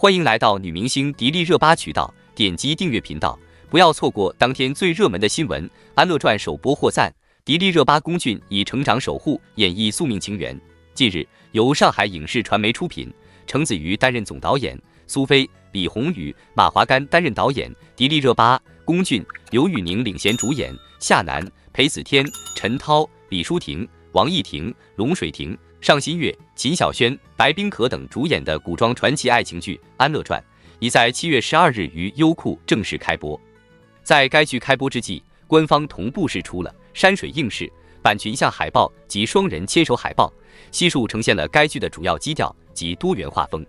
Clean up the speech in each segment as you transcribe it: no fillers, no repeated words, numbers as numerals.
欢迎来到女明星迪丽热巴渠道，点击订阅频道，不要错过当天最热门的新闻。《安乐传》首播获赞，迪丽热巴龚俊以成长守护演绎宿命情缘。近日，由上海影视传媒出品，程子瑜担任总导演，苏菲、李红宇、马华干担任导演，迪丽热巴、龚俊、刘宇宁领衔主演，夏楠、裴子天、陈涛、李淑婷、王艺婷、龙水婷、尚新月、秦晓萱、白冰可等主演的古装传奇爱情剧《安乐传》已在7月12日于优酷正式开播。在该剧开播之际，官方同步释出了山水映式版群像海报及双人牵手海报，悉数呈现了该剧的主要基调及多元画风。《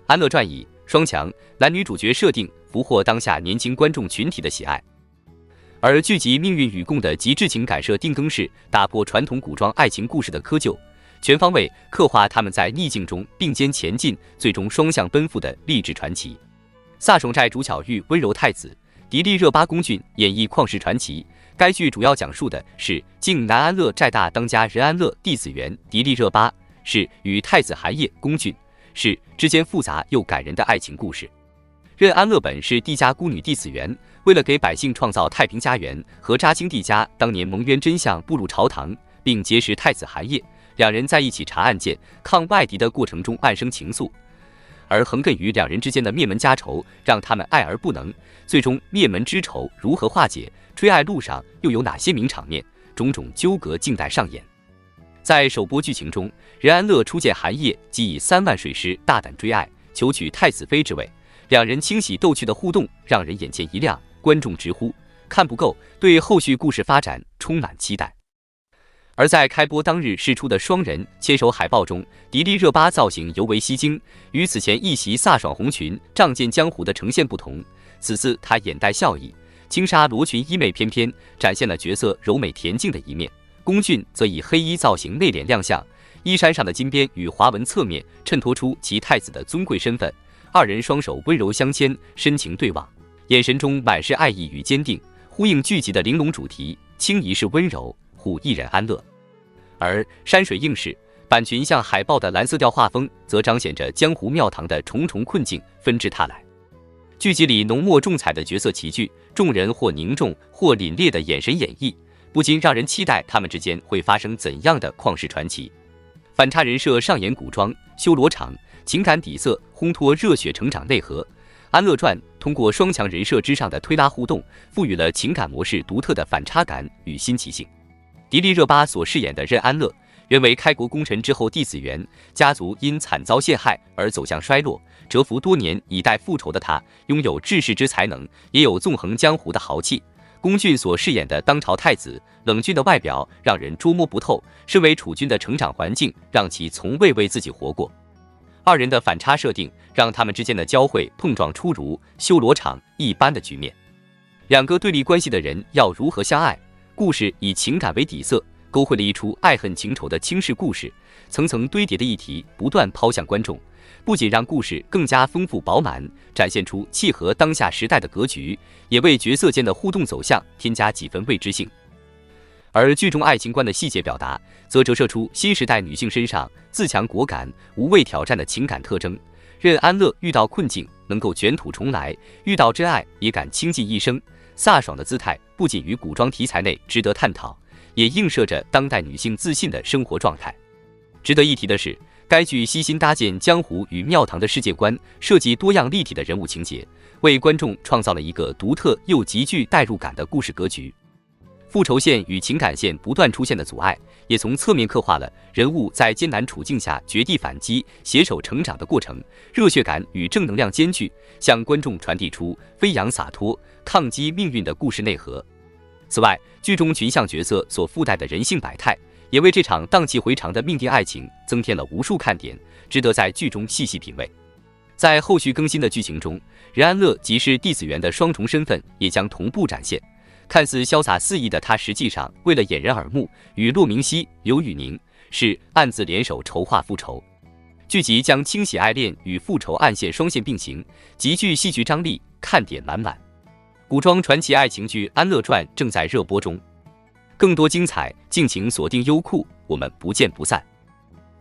安乐传》以双强男女主角设定俘获当下年轻观众群体的喜爱，而剧集命运与共的极致情感设定更是打破传统古装爱情故事的窠臼，全方位刻画他们在逆境中并肩前进，最终双向奔赴的励志传奇。飒爽寨主巧遇温柔太子，迪丽热巴龚俊演绎旷世传奇。该剧主要讲述的是靖南安乐寨大当家任安乐弟子元迪丽热巴是与太子韩烨龚俊是之间复杂又感人的爱情故事。任安乐本是帝家孤女弟子元，为了给百姓创造太平家园，和扎清帝家当年蒙冤真相步入朝堂，并结识太子韩烨，两人在一起查案件、抗外敌的过程中暗生情愫，而横亘于两人之间的灭门家仇让他们爱而不能。最终灭门之仇如何化解，追爱路上又有哪些名场面，种种纠葛静待上演。在首播剧情中，任安乐初见韩烨即以3万水师大胆追爱，求娶太子妃之位，两人轻喜逗趣的互动让人眼前一亮，观众直呼看不够，对后续故事发展充满期待。而在开播当日释出的双人牵手海报中，迪丽热巴造型尤为吸睛，与此前一袭飒爽红裙仗剑江湖的呈现不同，此次她眼带笑意，轻纱罗裙衣媚翩翩，展现了角色柔美恬静的一面。龚俊则以黑衣造型内敛亮相，衣衫上的金边与华纹侧面衬托出其太子的尊贵身份，二人双手温柔相牵，深情对望，眼神中满是爱意与坚定，呼应剧集的玲珑主题，轻宜是温柔，护一人安乐。而山水映式版群像海报的蓝色调画风则彰显着江湖庙堂的重重困境纷至沓来。剧集里浓墨重彩的角色齐聚，众人或凝重或凛冽的眼神演绎，不禁让人期待他们之间会发生怎样的旷世传奇。反差人设上演古装修罗场，情感底色烘托热血成长内核。《安乐传》通过双强人设之上的推拉互动，赋予了情感模式独特的反差感与新奇性。迪丽热巴所饰演的任安乐，原为开国功臣之后弟子元，家族因惨遭陷害而走向衰落，蛰伏多年以待复仇的他，拥有治世之才能，也有纵横江湖的豪气。龚俊所饰演的当朝太子，冷峻的外表让人捉摸不透，身为储君的成长环境让其从未为自己活过。二人的反差设定，让他们之间的交汇碰撞出如修罗场一般的局面。两个对立关系的人要如何相爱？故事以情感为底色，勾绘了一出爱恨情仇的倾世故事，层层堆叠的议题不断抛向观众，不仅让故事更加丰富饱满，展现出契合当下时代的格局，也为角色间的互动走向添加几分未知性。而剧中爱情观的细节表达，则折射出新时代女性身上自强果敢、无畏挑战的情感特征。任安乐遇到困境能够卷土重来，遇到真爱也敢倾尽一生，飒爽的姿态不仅于古装题材内值得探讨，也映射着当代女性自信的生活状态。值得一提的是，该剧悉心搭建江湖与庙堂的世界观，设计多样立体的人物情节，为观众创造了一个独特又极具代入感的故事格局。复仇线与情感线不断出现的阻碍，也从侧面刻画了人物在艰难处境下绝地反击、携手成长的过程，热血感与正能量兼具，向观众传递出飞扬洒脱、抗击命运的故事内核。此外，剧中群像角色所附带的人性百态，也为这场荡气回肠的命定爱情增添了无数看点，值得在剧中细细品味。在后续更新的剧情中，任安乐即是弟子元的双重身份也将同步展现。看似潇洒肆意的他，实际上为了掩人耳目，与骆明熙、刘宇宁是暗自联手筹划复仇。剧集将清洗爱恋与复仇暗线双线并行，极具戏剧张力，看点满满。古装传奇爱情剧《安乐传》正在热播中，更多精彩敬请锁定优酷，我们不见不散。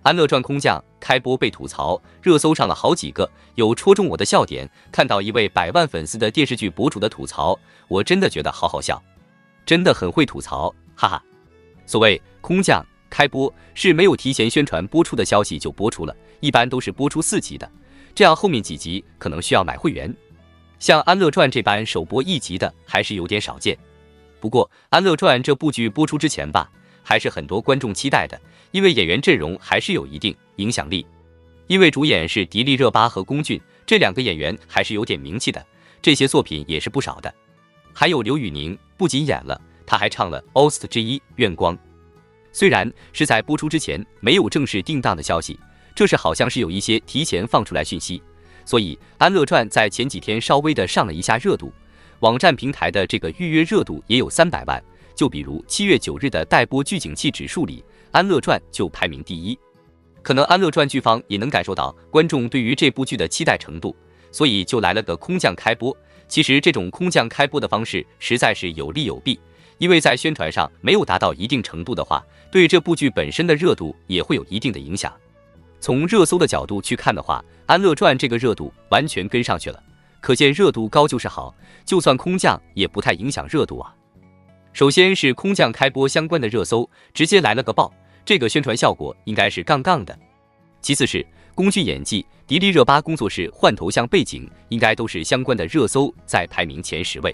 安乐传》空降开播被吐槽，热搜上了好几个，有戳中我的笑点。看到一位100万粉丝的电视剧博主的吐槽，我真的觉得好好笑，真的很会吐槽，哈哈。所谓空降开播，是没有提前宣传播出的消息就播出了，一般都是播出4集的，这样后面几集可能需要买会员。像《安乐传》这般首播1集的还是有点少见。不过《安乐传》这部剧播出之前吧，还是很多观众期待的，因为演员阵容还是有一定影响力。因为主演是迪丽热巴和龚俊，这2个演员还是有点名气的，这些作品也是不少的。还有刘宇宁，不仅演了，他还唱了 OST 之一《愿光》。虽然是在播出之前没有正式定档的消息，这是好像是有一些提前放出来讯息，所以《安乐传》在前几天稍微的上了一下热度，网站平台的这个预约热度也有300万。就比如7月9日的待播剧景气指数里，《安乐传》就排名第1。可能《安乐传》剧方也能感受到观众对于这部剧的期待程度，所以就来了个空降开播。其实这种空降开播的方式实在是有利有弊，因为在宣传上没有达到一定程度的话，对这部剧本身的热度也会有一定的影响。从热搜的角度去看的话，《安乐传》这个热度完全跟上去了，可见热度高就是好，就算空降也不太影响热度啊。首先是空降开播相关的热搜，直接来了个爆，这个宣传效果应该是杠杠的。其次是龚俊演技，迪丽热巴工作室换头像背景，应该都是相关的热搜在排名前10位。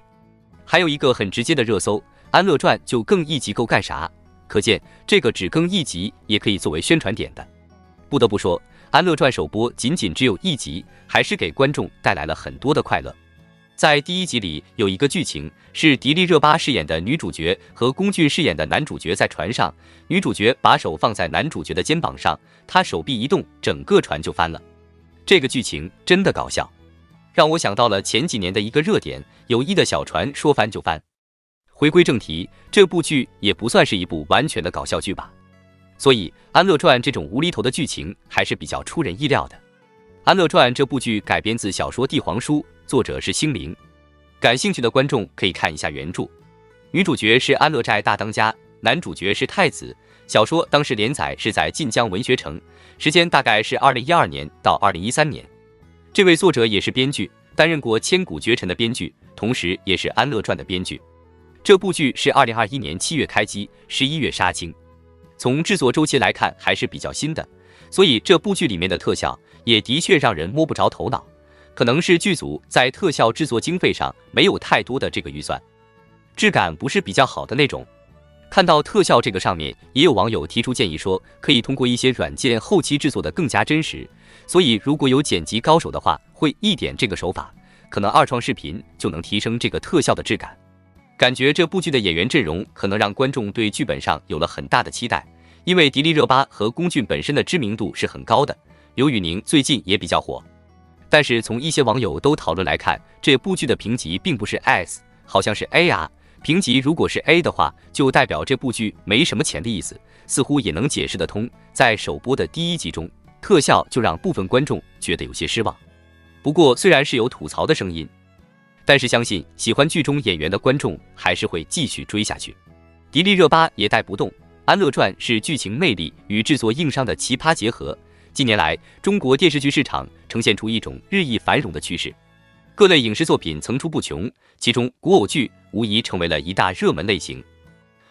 还有一个很直接的热搜，《安乐传》就更1集够干啥？可见这个只更1集也可以作为宣传点的。不得不说，《安乐传》首播仅只有1集，还是给观众带来了很多的快乐。在第1集里有一个剧情是迪丽热巴饰演的女主角和龚俊饰演的男主角在船上，女主角把手放在男主角的肩膀上，他手臂一动，整个船就翻了。这个剧情真的搞笑，让我想到了前几年的一个热点，友谊的小船说翻就翻。回归正题，这部剧也不算是一部完全的搞笑剧吧，所以《安乐传》这种无厘头的剧情还是比较出人意料的。《安乐传》这部剧改编自小说《帝皇书》，作者是星灵，感兴趣的观众可以看一下原著。女主角是安乐寨大当家，男主角是太子。小说当时连载是在晋江文学城，时间大概是2012年到2013年。这位作者也是编剧，担任过《千古绝尘》的编剧，同时也是《安乐传》的编剧。这部剧是2021年7月开机，11月杀青。从制作周期来看还是比较新的，所以这部剧里面的特效也的确让人摸不着头脑，可能是剧组在特效制作经费上没有太多的这个预算，质感不是比较好的那种。看到特效这个上面，也有网友提出建议说，可以通过一些软件后期制作的更加真实，所以如果有剪辑高手的话，会一点这个手法，可能二创视频就能提升这个特效的质感。感觉这部剧的演员阵容可能让观众对剧本上有了很大的期待，因为迪丽热巴和龚俊本身的知名度是很高的，刘宇宁最近也比较火。但是从一些网友都讨论来看，这部剧的评级并不是 S， 好像是 A 啊。评级如果是 A 的话，就代表这部剧没什么钱的意思，似乎也能解释得通。在首播的第1集中，特效就让部分观众觉得有些失望。不过虽然是有吐槽的声音，但是相信喜欢剧中演员的观众还是会继续追下去。迪丽热巴也带不动，《安乐传》是剧情魅力与制作硬伤的奇葩结合。近年来，中国电视剧市场呈现出一种日益繁荣的趋势，各类影视作品层出不穷，其中古偶剧无疑成为了一大热门类型。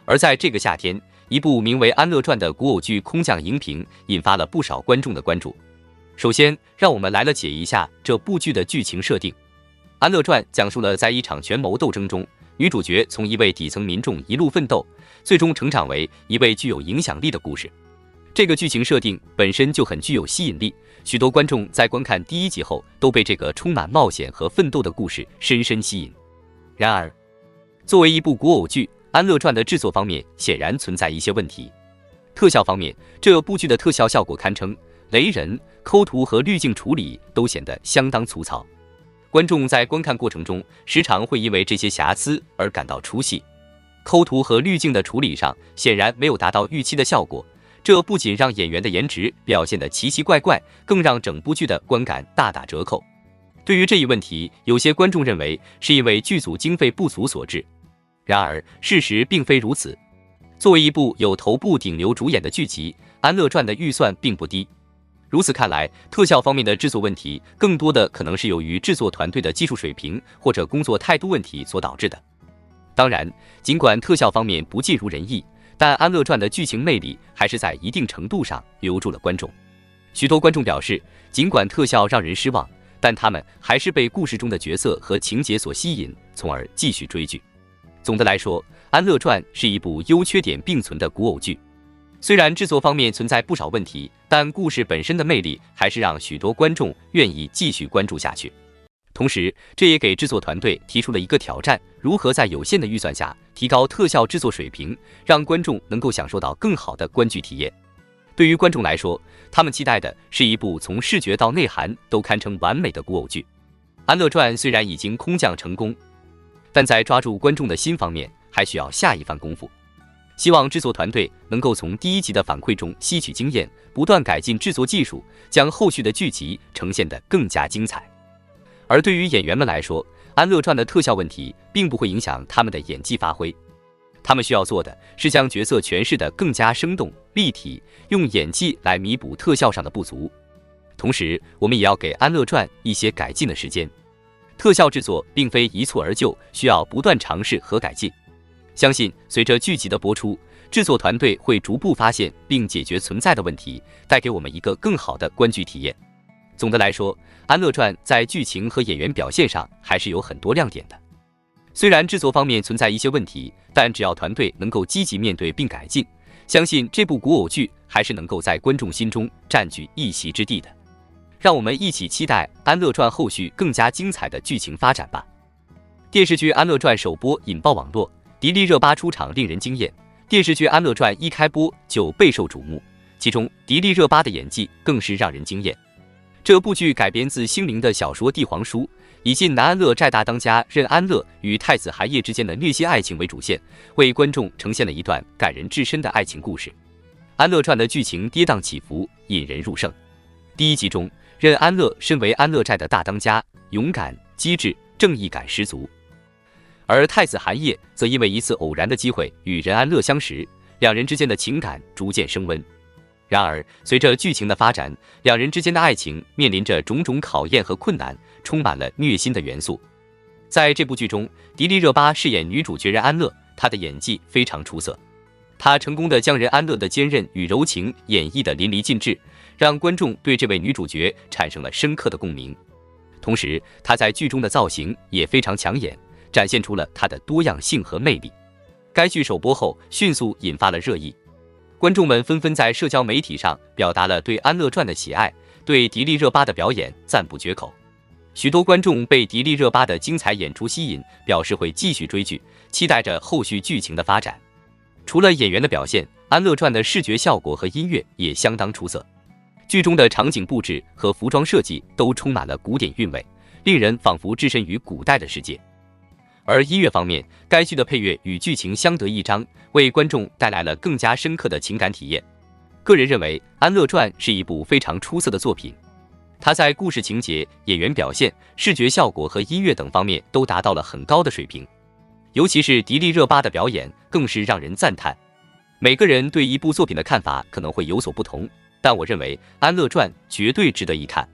而在这个夏天，一部名为《安乐传》的古偶剧空降荧屏，引发了不少观众的关注。首先，让我们来了解一下这部剧的剧情设定。《安乐传》讲述了在一场权谋斗争中，女主角从一位底层民众一路奋斗，最终成长为一位具有影响力的故事。这个剧情设定本身就很具有吸引力，许多观众在观看第1集后都被这个充满冒险和奋斗的故事深深吸引。然而，作为一部古偶剧，《安乐传》的制作方面显然存在一些问题。特效方面，这部剧的特效效果堪称雷人，抠图和滤镜处理都显得相当粗糙。观众在观看过程中时常会因为这些瑕疵而感到出戏。抠图和滤镜的处理上显然没有达到预期的效果，这不仅让演员的颜值表现得奇奇怪怪，更让整部剧的观感大打折扣。对于这一问题，有些观众认为是因为剧组经费不足所致。然而，事实并非如此。作为一部有头部顶流主演的剧集，《安乐传》的预算并不低。如此看来，特效方面的制作问题，更多的可能是由于制作团队的技术水平或者工作态度问题所导致的。当然，尽管特效方面不尽如人意，但《安乐传》的剧情魅力还是在一定程度上留住了观众。许多观众表示，尽管特效让人失望，但他们还是被故事中的角色和情节所吸引，从而继续追剧。总的来说，《安乐传》是一部优缺点并存的古偶剧。虽然制作方面存在不少问题，但故事本身的魅力还是让许多观众愿意继续关注下去。同时，这也给制作团队提出了一个挑战：如何在有限的预算下提高特效制作水平，让观众能够享受到更好的观剧体验。对于观众来说，他们期待的是一部从视觉到内涵都堪称完美的古偶剧。《安乐传》虽然已经空降成功，但在抓住观众的心方面还需要下一番功夫。希望制作团队能够从第一集的反馈中吸取经验，不断改进制作技术，将后续的剧集呈现得更加精彩。而对于演员们来说，《安乐传》的特效问题并不会影响他们的演技发挥，他们需要做的是将角色诠释得更加生动立体，用演技来弥补特效上的不足。同时，我们也要给《安乐传》一些改进的时间。特效制作并非一蹴而就，需要不断尝试和改进。相信随着剧集的播出，制作团队会逐步发现并解决存在的问题，带给我们一个更好的观剧体验。总的来说，《安乐传》在剧情和演员表现上还是有很多亮点的。虽然制作方面存在一些问题，但只要团队能够积极面对并改进，相信这部古偶剧还是能够在观众心中占据一席之地的。让我们一起期待《安乐传》后续更加精彩的剧情发展吧。电视剧《安乐传》首播引爆网络，迪丽热巴出场令人惊艳。电视剧《安乐传》一开播就备受瞩目，其中迪丽热巴的演技更是让人惊艳。这部剧改编自星林的小说《帝皇书》，以晋南安乐寨大当家任安乐与太子韩烨之间的虐心爱情为主线，为观众呈现了一段感人至深的爱情故事。《安乐传》的剧情跌宕起伏，引人入胜。第一集中，任安乐身为安乐寨的大当家，勇敢、机智、正义感十足。而太子韩烨则因为一次偶然的机会与任安乐相识，两人之间的情感逐渐升温。然而，随着剧情的发展，两人之间的爱情面临着种种考验和困难，充满了虐心的元素。在这部剧中，迪丽热巴饰演女主角任安乐，她的演技非常出色。她成功地将任安乐的坚韧与柔情演绎得淋漓尽致，让观众对这位女主角产生了深刻的共鸣。同时，她在剧中的造型也非常抢眼，展现出了她的多样性和魅力。该剧首播后迅速引发了热议，观众们纷纷在社交媒体上表达了对《安乐传》的喜爱，对迪丽热巴的表演赞不绝口。许多观众被迪丽热巴的精彩演出吸引，表示会继续追剧，期待着后续剧情的发展。除了演员的表现，《安乐传》的视觉效果和音乐也相当出色。剧中的场景布置和服装设计都充满了古典韵味，令人仿佛置身于古代的世界。而音乐方面，该剧的配乐与剧情相得益彰，为观众带来了更加深刻的情感体验。个人认为，《安乐传》是一部非常出色的作品，它在故事情节、演员表现、视觉效果和音乐等方面都达到了很高的水平。尤其是迪丽热巴的表演更是让人赞叹。每个人对一部作品的看法可能会有所不同，但我认为《安乐传》绝对值得一看。《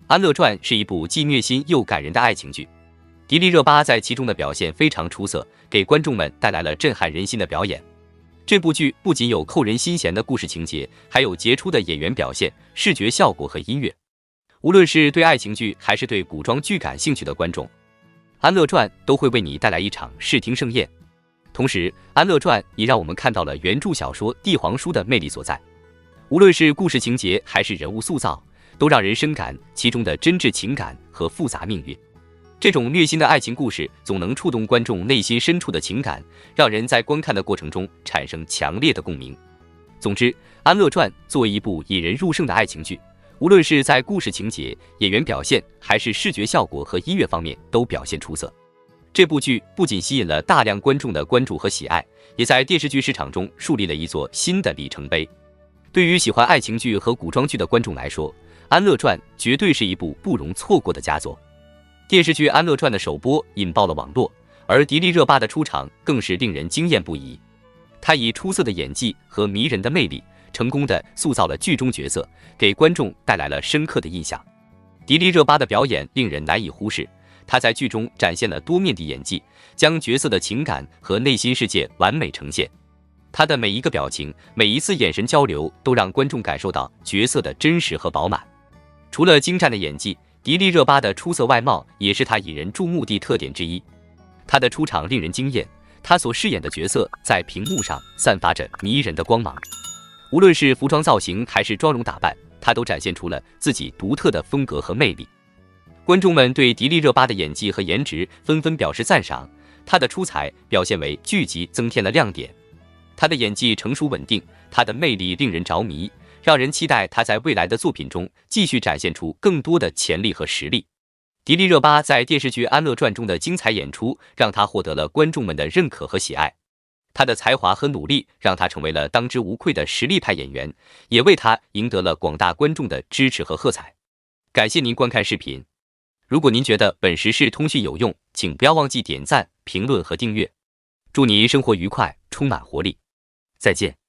安乐传》是一部既虐心又感人的爱情剧，迪丽热巴在其中的表现非常出色，给观众们带来了震撼人心的表演。这部剧不仅有扣人心弦的故事情节，还有杰出的演员表现、视觉效果和音乐。无论是对爱情剧还是对古装剧感兴趣的观众，《安乐传》都会为你带来一场视听盛宴。同时，《安乐传》也让我们看到了原著小说《帝皇书》的魅力所在。无论是故事情节还是人物塑造，都让人深感其中的真挚情感和复杂命运。这种虐心的爱情故事总能触动观众内心深处的情感，让人在观看的过程中产生强烈的共鸣。总之，《安乐传》作为一部引人入胜的爱情剧，无论是在故事情节、演员表现，还是视觉效果和音乐方面都表现出色。这部剧不仅吸引了大量观众的关注和喜爱，也在电视剧市场中树立了一座新的里程碑。对于喜欢爱情剧和古装剧的观众来说，《安乐传》绝对是一部不容错过的佳作。电视剧《安乐传》的首播引爆了网络，而迪丽热巴的出场更是令人惊艳不已。她以出色的演技和迷人的魅力，成功地塑造了剧中角色，给观众带来了深刻的印象。迪丽热巴的表演令人难以忽视，她在剧中展现了多面的演技，将角色的情感和内心世界完美呈现。她的每一个表情，每一次眼神交流，都让观众感受到角色的真实和饱满。除了精湛的演技，迪丽热巴的出色外貌也是她引人注目的特点之一。她的出场令人惊艳，她所饰演的角色在屏幕上散发着迷人的光芒。无论是服装造型还是妆容打扮，她都展现出了自己独特的风格和魅力。观众们对迪丽热巴的演技和颜值纷纷表示赞赏，她的出彩表现为剧集增添了亮点。她的演技成熟稳定，她的魅力令人着迷，让人期待她在未来的作品中继续展现出更多的潜力和实力。迪丽热巴在电视剧《安乐传》中的精彩演出，让她获得了观众们的认可和喜爱。她的才华和努力让她成为了当之无愧的实力派演员，也为她赢得了广大观众的支持和喝彩。感谢您观看视频。如果您觉得本时事通讯有用，请不要忘记点赞、评论和订阅。祝您生活愉快，充满活力。再见。